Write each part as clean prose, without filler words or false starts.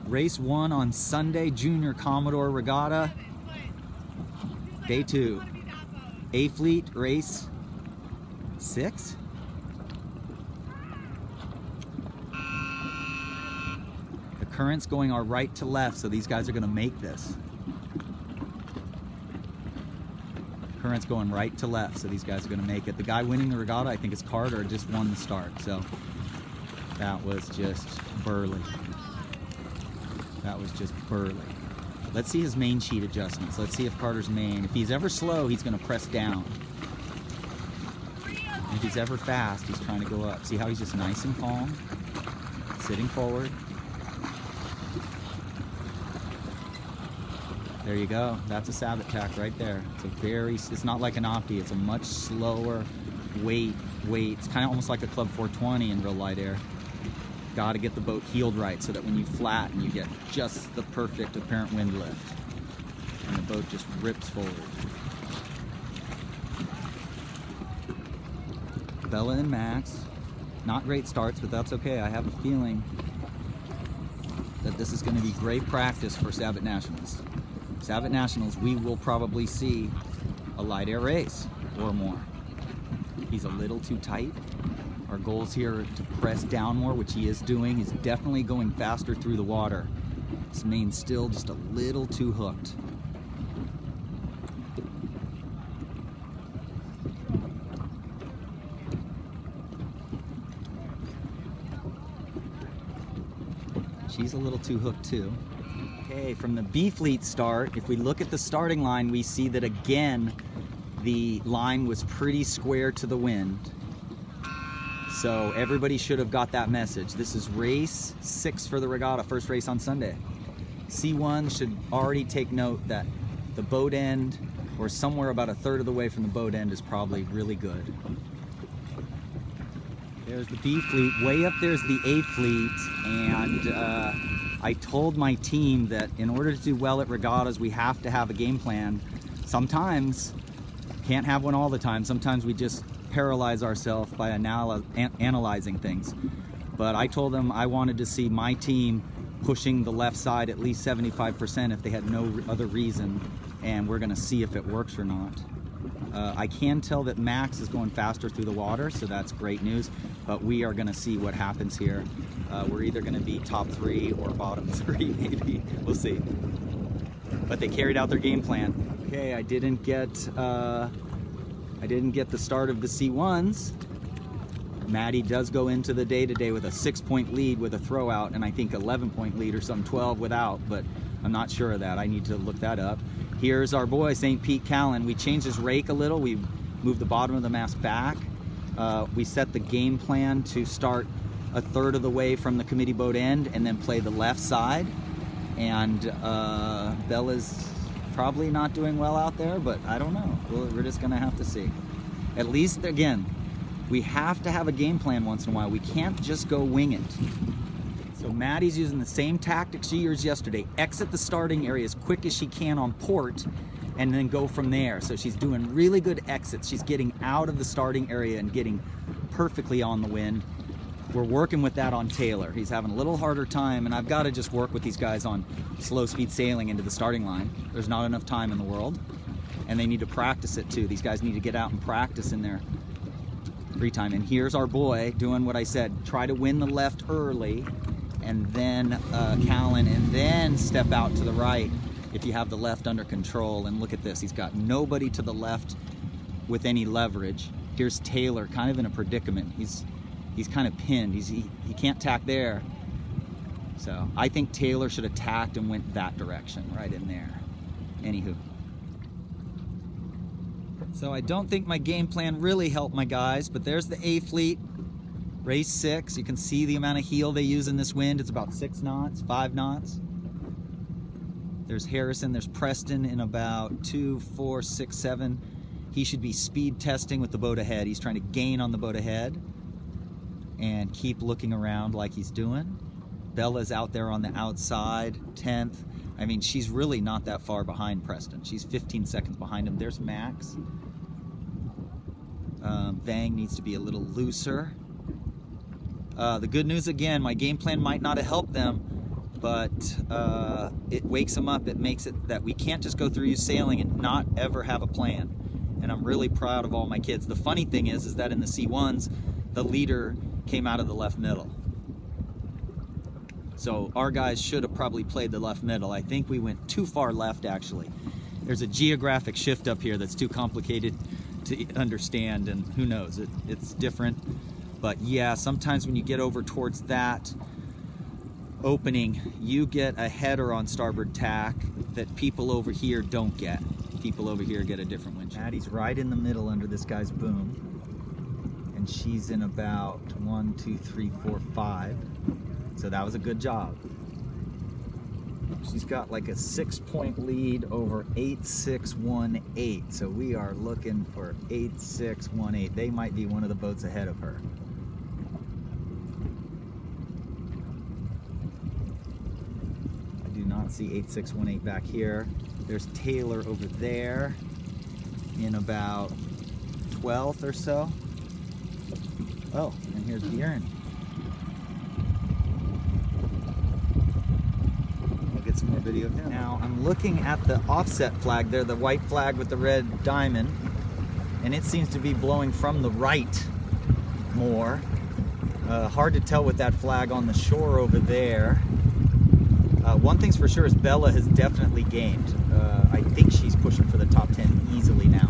Race 1 on Sunday, Junior Commodore Regatta. Day 2. A Fleet, race 6. The current's going our right to left, so these guys are going to make this. Current's going right to left, so these guys are going to make it. The guy winning the regatta, I think it's Carter, just won the start, so that was just burly. That was just burly. Let's see his main sheet adjustments. Let's see if Carter's main. If he's ever slow, he's going to press down. If he's ever fast, he's trying to go up. See how he's just nice and calm, sitting forward. There you go. That's a sabot tack right there. It's not like an opti. It's a much slower weight. It's kind of almost like a Club 420 in real light air. Got to get the boat heeled right so that when you flatten, you get just the perfect apparent wind lift. And the boat just rips forward. Bella and Max, not great starts, but that's okay. I have a feeling that this is going to be great practice for Sabot Nationals. Sabot Nationals, we will probably see a light air race or more. He's a little too tight. Our goals here to press down more, which he is doing. He's definitely going faster through the water. His main's still just a little too hooked. She's a little too hooked too. Okay, from the B Fleet start, if we look at the starting line, we see that again, the line was pretty square to the wind. So everybody should have got that message. This is race 6 for the regatta, first race on Sunday. C1 should already take note that the boat end, or somewhere about a third of the way from the boat end, is probably really good. There's the B Fleet, way up there's the A Fleet, and I told my team that in order to do well at regattas, we have to have a game plan. Sometimes, can't have one all the time, sometimes we just paralyze ourselves by analyzing things. But I told them I wanted to see my team pushing the left side at least 75% if they had no other reason, and we're gonna see if it works or not. I can tell that Max is going faster through the water, so that's great news, but we are gonna see what happens here. We're either gonna be top 3 or bottom 3, maybe. We'll see. But they carried out their game plan. Okay, I didn't get the start of the C1s. Maddie does go into the day today with a 6-point lead with a throw out, and I think 11-point lead or some 12 without, but I'm not sure of that. I need to look that up. Here's our boy, St. Pete Callan. We changed his rake a little. We moved the bottom of the mast back. We set the game plan to start a third of the way from the committee boat end and then play the left side. And Bella's probably not doing well out there, but I don't know. We're just gonna have to see. At least, again, we have to have a game plan once in a while. We can't just go wing it. So Maddie's using the same tactics she used yesterday. Exit the starting area as quick as she can on port and then go from there. So she's doing really good exits. She's getting out of the starting area and getting perfectly on the wind. We're working with that on Taylor. He's having a little harder time, and I've got to just work with these guys on slow speed sailing into the starting line. There's not enough time in the world, and they need to practice it too. These guys need to get out and practice in their free time. And here's our boy doing what I said. Try to win the left early, and then Callan, and then step out to the right if you have the left under control. And look at this, he's got nobody to the left with any leverage. Here's Taylor, kind of in a predicament. He's kind of pinned. He can't tack there. So I think Taylor should have tacked and went that direction, right in there. Anywho. So I don't think my game plan really helped my guys, but there's the A Fleet, race 6. You can see the amount of heel they use in this wind. It's about 6 knots, 5 knots. There's Harrison, there's Preston in about 2, 4, 6, 7. He should be speed testing with the boat ahead. He's trying to gain on the boat ahead and keep looking around like he's doing. Bella's out there on the outside, 10th. I mean, she's really not that far behind Preston. She's 15 seconds behind him. There's Max. Vang needs to be a little looser. The good news again, my game plan might not have helped them, but it wakes them up. It makes it that we can't just go through youth sailing and not ever have a plan. And I'm really proud of all my kids. The funny thing is that in the C1s, the leader came out of the left middle. So our guys should have probably played the left middle. I think we went too far left, actually. There's a geographic shift up here that's too complicated to understand, and who knows, it's different. But yeah, sometimes when you get over towards that opening, you get a header on starboard tack that people over here don't get. People over here get a different wind. Maddie's right in the middle under this guy's boom, and she's in about 1, 2, 3, 4, 5. So that was a good job. She's got like a 6-point lead over 8618. So we are looking for 8618. They might be one of the boats ahead of her. I do not see 8618 back here. There's Taylor over there in about 12th or so. Oh, and here's Bjorn. Get some more video of him. Now I'm looking at the offset flag there, the white flag with the red diamond, and it seems to be blowing from the right more. Hard to tell with that flag on the shore over there. One thing's for sure is Bella has definitely gained. I think she's pushing for the top 10 easily now.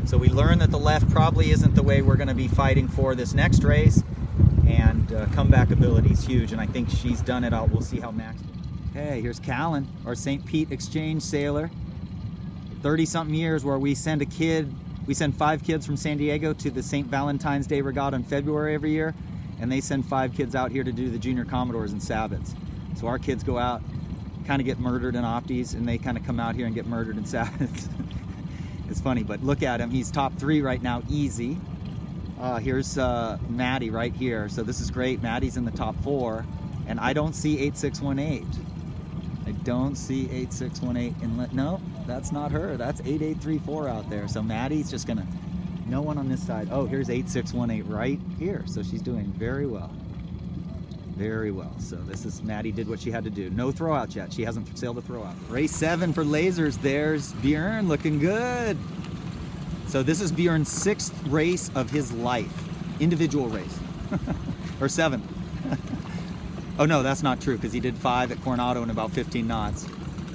So we learned that the left probably isn't the way we're going to be fighting for this next race, and comeback ability is huge, and I think she's done it out. We'll see how Max. Hey, here's Callan, our St. Pete exchange sailor. 30-something years where we send 5 kids from San Diego to the St. Valentine's Day Regatta in February every year, and they send 5 kids out here to do the Junior Commodores and Sabbats. So our kids go out, kind of get murdered in Opties, and they kind of come out here and get murdered in Sabbats. It's funny, but look at him. He's top 3 right now, easy. Here's Maddie right here. So this is great. Maddie's in the top 4, and I don't see 8618. I don't see 8618 inlet. No, that's not her. That's 8834 out there. So Maddie's just gonna, no one on this side. Oh, here's 8618 right here. So she's doing very well. Very well. So this is, Maddie did what she had to do. No throw out yet. She hasn't sailed a throw out. Race 7 for lasers. There's Bjorn looking good. So this is Bjorn's 6th race of his life. Individual race. Or 7th. Oh no, that's not true, because he did 5 at Coronado in about 15 knots,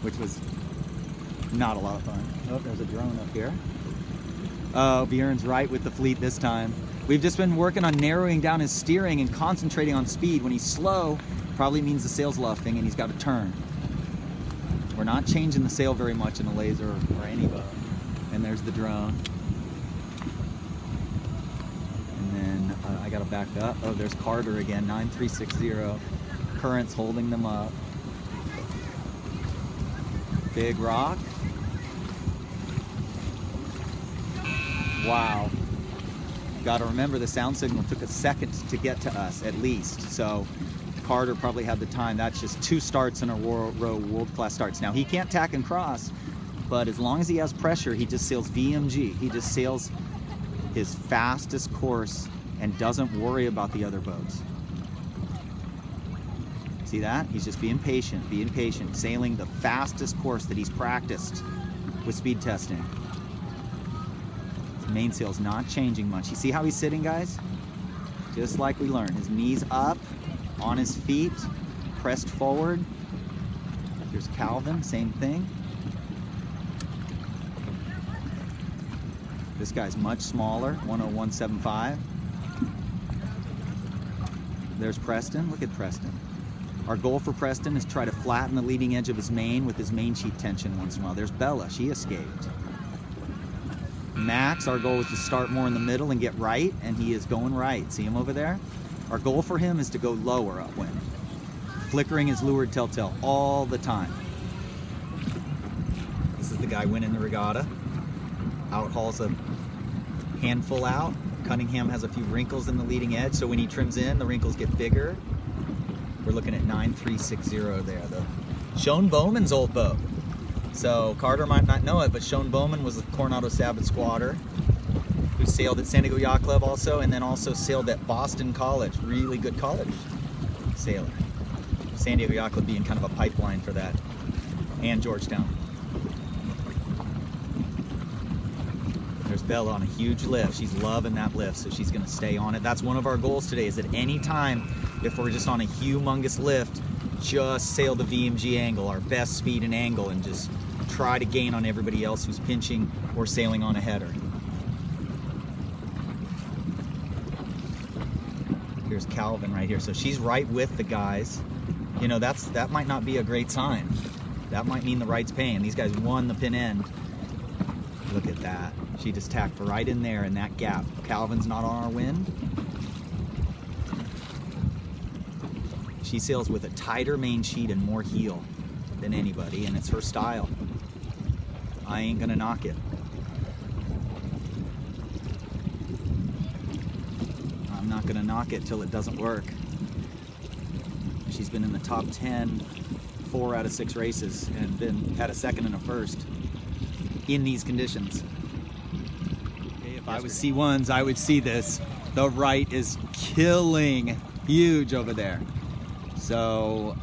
which was not a lot of fun. Oh, there's a drone up here. Oh, Bjorn's right with the fleet this time. We've just been working on narrowing down his steering and concentrating on speed. When he's slow, probably means the sail's luffing and he's got to turn. We're not changing the sail very much in a laser or any boat. And there's the drone. And then I got to back up. Oh, there's Carter again, 9360. Currents holding them up. Big rock. Wow. Got to remember the sound signal took a second to get to us at least. So Carter probably had the time. That's just 2 starts in a row, world-class starts. Now he can't tack and cross, but as long as he has pressure, he just sails VMG. He just sails his fastest course and doesn't worry about the other boats. See that? He's just being patient, sailing the fastest course that he's practiced with speed testing. His mainsail's not changing much. You see how he's sitting, guys? Just like we learned. His knees up, on his feet, pressed forward. Here's Calvin, same thing. This guy's much smaller, 10175. There's Preston. Look at Preston. Our goal for Preston is to try to flatten the leading edge of his main with his main sheet tension once in a while. There's Bella. She escaped. Max, our goal is to start more in the middle and get right, and he is going right. See him over there? Our goal for him is to go lower upwind. Flickering his leeward telltale all the time. This is the guy winning the regatta. Outhauls a handful out. Cunningham has a few wrinkles in the leading edge, so when he trims in, the wrinkles get bigger. We're looking at 9360 there. The Sean Bowman's old boat. So Carter might not know it, but Sean Bowman was a Coronado Sabbath squatter who sailed at San Diego Yacht Club also, and then also sailed at Boston College. Really good college sailor. San Diego Yacht Club being kind of a pipeline for that, and Georgetown. There's Bella on a huge lift. She's loving that lift, so she's gonna stay on it. That's one of our goals today, is at any time, if we're just on a humongous lift, just sail the VMG angle, our best speed and angle, and just try to gain on everybody else who's pinching or sailing on a header. Here's Calvin right here. So she's right with the guys. You know, that might not be a great sign. That might mean the right's paying. These guys won the pin end. Look at that. She just tacked right in there in that gap. Calvin's not on our wind. She sails with a tighter main sheet and more heel than anybody, and it's her style. I ain't gonna knock it. I'm not gonna knock it till it doesn't work. She's been in the top 10 4 out of 6 races and had a second and a first in these conditions. If I was C1s, I would see this. The right is killing huge over there. So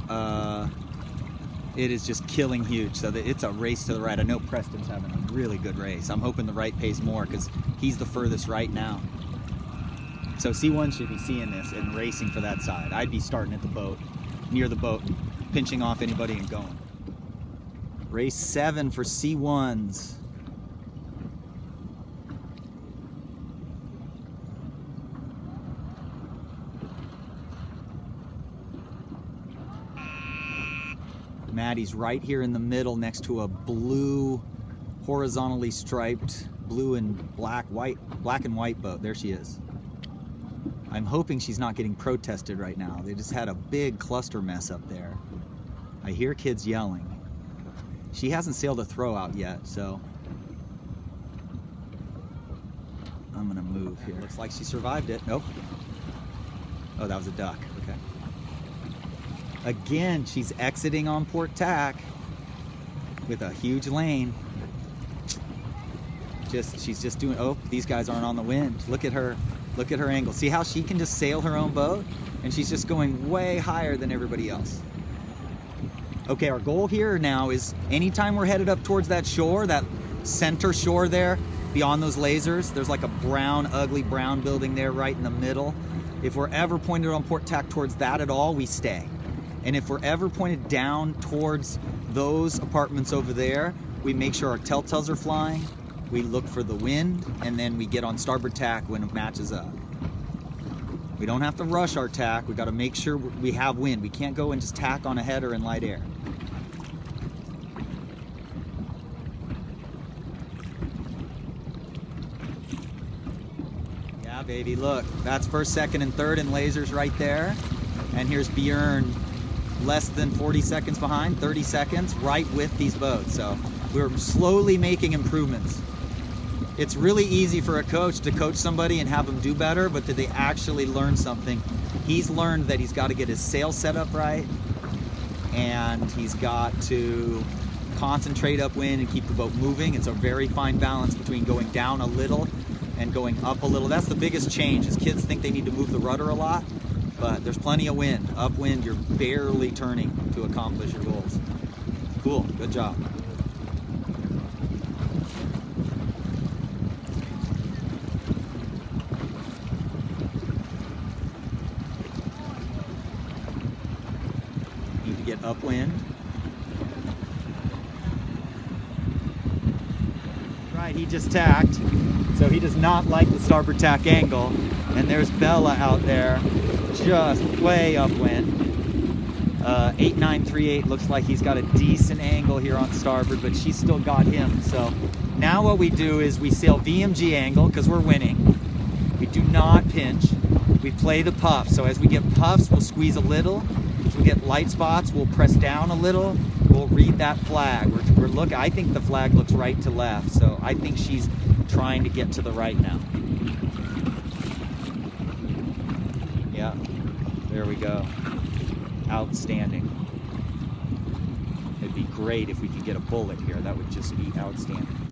it is just killing huge. So it's a race to the right. I know Preston's having a really good race. I'm hoping the right pays more because he's the furthest right now. So C1 should be seeing this and racing for that side. I'd be starting at the boat, near the boat, pinching off anybody and going. Race 7 for C1s. Maddie's right here in the middle next to a blue, horizontally striped, blue and black and white boat. There she is. I'm hoping she's not getting protested right now. They just had a big cluster mess up there. I hear kids yelling. She hasn't sailed a throw out yet, so I'm gonna move here. Looks like she survived it. Nope. Oh, that was a duck. Okay. Again, she's exiting on port tack with a huge lane. She's just doing, oh, these guys aren't on the wind. Look at her angle. See how she can just sail her own boat? And she's just going way higher than everybody else. Okay, our goal here now is anytime we're headed up towards that shore, that center shore there, beyond those lasers, there's like a brown, ugly brown building there right in the middle. If we're ever pointed on port tack towards that at all, we stay. And if we're ever pointed down towards those apartments over there, we make sure our telltales are flying, we look for the wind, and then we get on starboard tack when it matches up. We don't have to rush our tack, we gotta make sure we have wind. We can't go and just tack on a header in light air. Yeah, baby, look, that's first, second, and third in lasers right there. And here's Bjorn, less than 40 seconds behind, 30 seconds, right with these boats. So we're slowly making improvements. It's really easy for a coach to coach somebody and have them do better, but did they actually learn something? He's learned that he's got to get his sail set up right, and he's got to concentrate upwind and keep the boat moving. It's a very fine balance between going down a little and going up a little. That's the biggest change, is kids think they need to move the rudder a lot, but there's plenty of wind. Upwind, you're barely turning to accomplish your goals. Cool, good job. Need to get upwind. Right, he just tacked, so he does not like the starboard tack angle. And there's Bella out there, just way upwind. 8938 looks like he's got a decent angle here on starboard, but she's still got him. So now what we do is we sail VMG angle because we're winning. We do not pinch. We play the puff. So as we get puffs, we'll squeeze a little. As we get light spots, we'll press down a little. We'll read that flag. I think the flag looks right to left, so I think she's trying to get to the right now. Yeah, there we go. Outstanding. It'd be great if we could get a bullet here. That would just be outstanding.